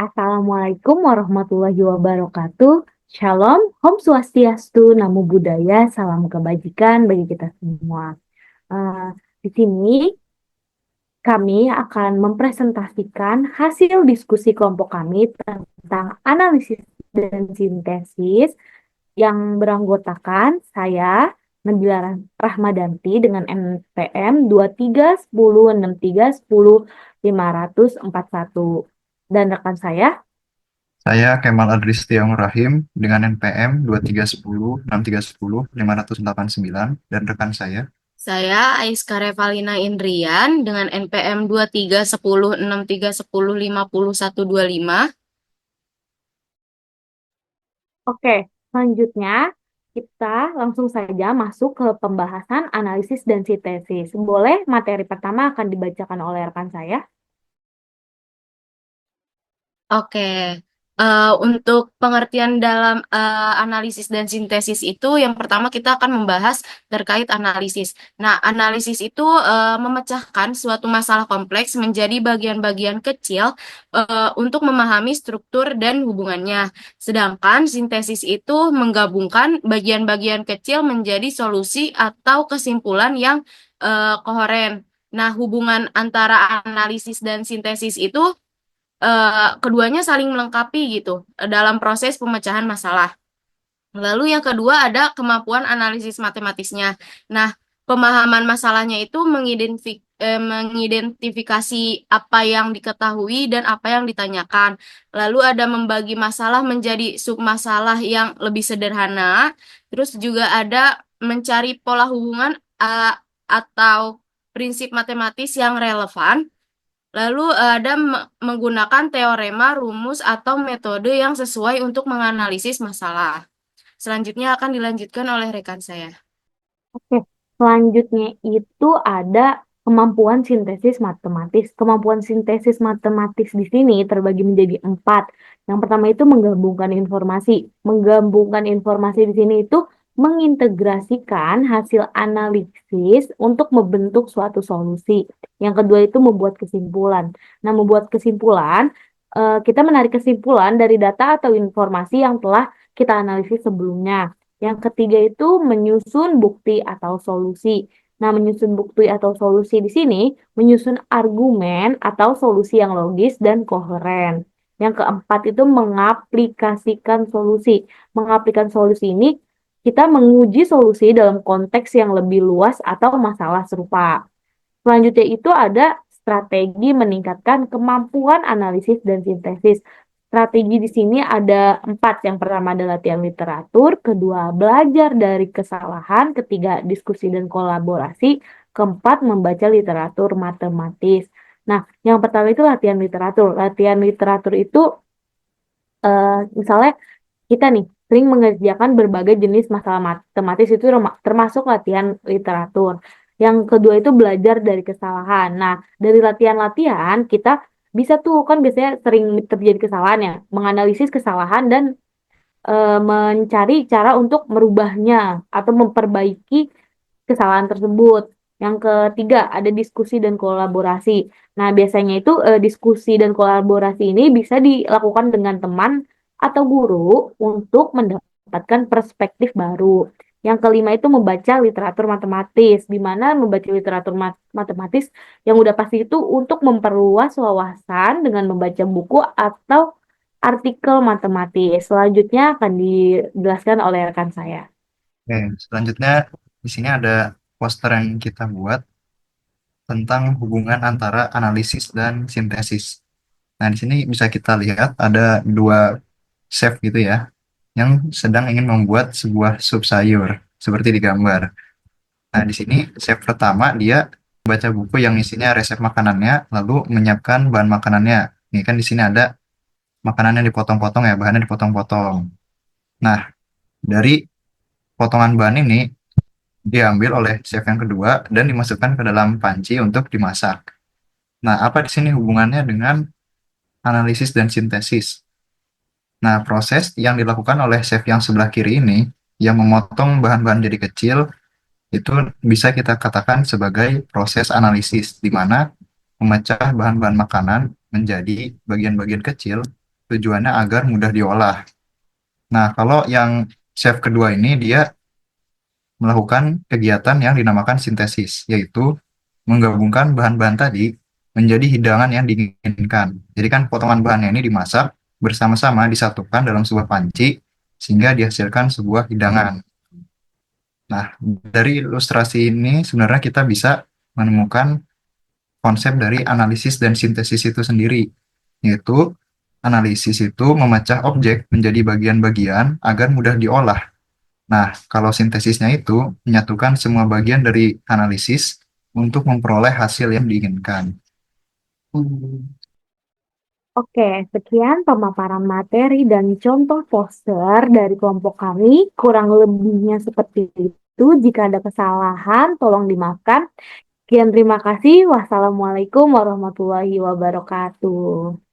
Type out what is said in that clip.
Assalamualaikum warahmatullahi wabarakatuh. Shalom, Om Swastiastu, Namo Buddhaya, salam kebajikan bagi kita semua. Di sini kami akan mempresentasikan hasil diskusi kelompok kami tentang analisis dan sintesis yang beranggotakan saya, Nabila Rahmadanti dengan NPM 23106310 541 dan rekan saya. Saya Kemal Adristiong Rahim dengan NPM 23106310 589 dan rekan Saya Aiska Revalina Indrian dengan NPM 23106310502125. Oke, selanjutnya kita langsung saja masuk ke pembahasan analisis dan sintesis. Boleh materi pertama akan dibacakan oleh rekan saya? Oke, untuk pengertian dalam analisis dan sintesis itu, yang pertama kita akan membahas terkait analisis. Nah, analisis itu memecahkan suatu masalah kompleks menjadi bagian-bagian kecil untuk memahami struktur dan hubungannya. Sedangkan sintesis itu menggabungkan bagian-bagian kecil menjadi solusi atau kesimpulan yang koheren. Nah, hubungan antara analisis dan sintesis itu keduanya saling melengkapi gitu dalam proses pemecahan masalah. Lalu yang kedua ada kemampuan analisis matematisnya. Nah, pemahaman masalahnya itu mengidentifikasi apa yang diketahui dan apa yang ditanyakan. Lalu ada membagi masalah menjadi submasalah yang lebih sederhana. Terus juga ada mencari pola hubungan atau prinsip matematis yang relevan. Lalu ada menggunakan teorema, rumus, atau metode yang sesuai untuk menganalisis masalah. Selanjutnya akan dilanjutkan oleh rekan saya. Oke, selanjutnya itu ada kemampuan sintesis matematis. Kemampuan sintesis matematis di sini terbagi menjadi 4. Yang pertama itu menggabungkan informasi. Menggabungkan informasi di sini itu mengintegrasikan hasil analisis untuk membentuk suatu solusi. Yang kedua itu membuat kesimpulan. Nah, membuat kesimpulan, kita menarik kesimpulan dari data atau informasi yang telah kita analisis sebelumnya. Yang ketiga itu menyusun bukti atau solusi. Nah, menyusun bukti atau solusi di sini menyusun argumen atau solusi yang logis dan koheren. Yang keempat itu mengaplikasikan solusi. Mengaplikasikan solusi ini kita menguji solusi dalam konteks yang lebih luas atau masalah serupa. Selanjutnya itu ada strategi meningkatkan kemampuan analisis dan sintesis. Strategi di sini ada 4. Yang pertama adalah latihan literatur, kedua belajar dari kesalahan, ketiga diskusi dan kolaborasi, keempat membaca literatur matematis. Nah, yang pertama itu latihan literatur. Latihan literatur itu misalnya kita nih sering mengerjakan berbagai jenis masalah matematis itu termasuk latihan literatur. Yang kedua itu belajar dari kesalahan. Nah, dari latihan-latihan kita bisa tuh kan biasanya sering terjadi kesalahan ya, menganalisis kesalahan dan mencari cara untuk merubahnya atau memperbaiki kesalahan tersebut. Yang ketiga ada diskusi dan kolaborasi. Nah, biasanya itu diskusi dan kolaborasi ini bisa dilakukan dengan teman atau guru untuk mendapatkan perspektif baru. Yang kelima itu membaca literatur matematis, di mana membaca literatur matematis yang udah pasti itu untuk memperluas wawasan dengan membaca buku atau artikel matematis. Selanjutnya akan dijelaskan oleh rekan saya. Oke, selanjutnya di sini ada poster yang kita buat tentang hubungan antara analisis dan sintesis. Nah, di sini bisa kita lihat ada dua chef gitu ya, yang sedang ingin membuat sebuah sup sayur seperti di gambar. Nah, di sini chef pertama dia baca buku yang isinya resep makanannya, lalu menyiapkan bahan makanannya. Ini kan di sini ada makanannya dipotong-potong ya, bahannya dipotong-potong. Nah, dari potongan bahan ini diambil oleh chef yang kedua dan dimasukkan ke dalam panci untuk dimasak. Nah, apa di sini hubungannya dengan analisis dan sintesis? Nah, proses yang dilakukan oleh chef yang sebelah kiri ini, yang memotong bahan-bahan jadi kecil, itu bisa kita katakan sebagai proses analisis, di mana memecah bahan-bahan makanan menjadi bagian-bagian kecil tujuannya agar mudah diolah. Nah, kalau yang chef kedua ini dia melakukan kegiatan yang dinamakan sintesis, yaitu menggabungkan bahan-bahan tadi menjadi hidangan yang diinginkan. Jadi kan potongan bahannya ini dimasak bersama-sama disatukan dalam sebuah panci sehingga dihasilkan sebuah hidangan. Nah, dari ilustrasi ini sebenarnya kita bisa menemukan konsep dari analisis dan sintesis itu sendiri, yaitu analisis itu memecah objek menjadi bagian-bagian agar mudah diolah. Nah, kalau sintesisnya itu menyatukan semua bagian dari analisis untuk memperoleh hasil yang diinginkan. Oke, sekian pemaparan materi dan contoh poster dari kelompok kami. Kurang lebihnya seperti itu. Jika ada kesalahan, tolong dimaafkan. Sekian terima kasih. Wassalamualaikum warahmatullahi wabarakatuh.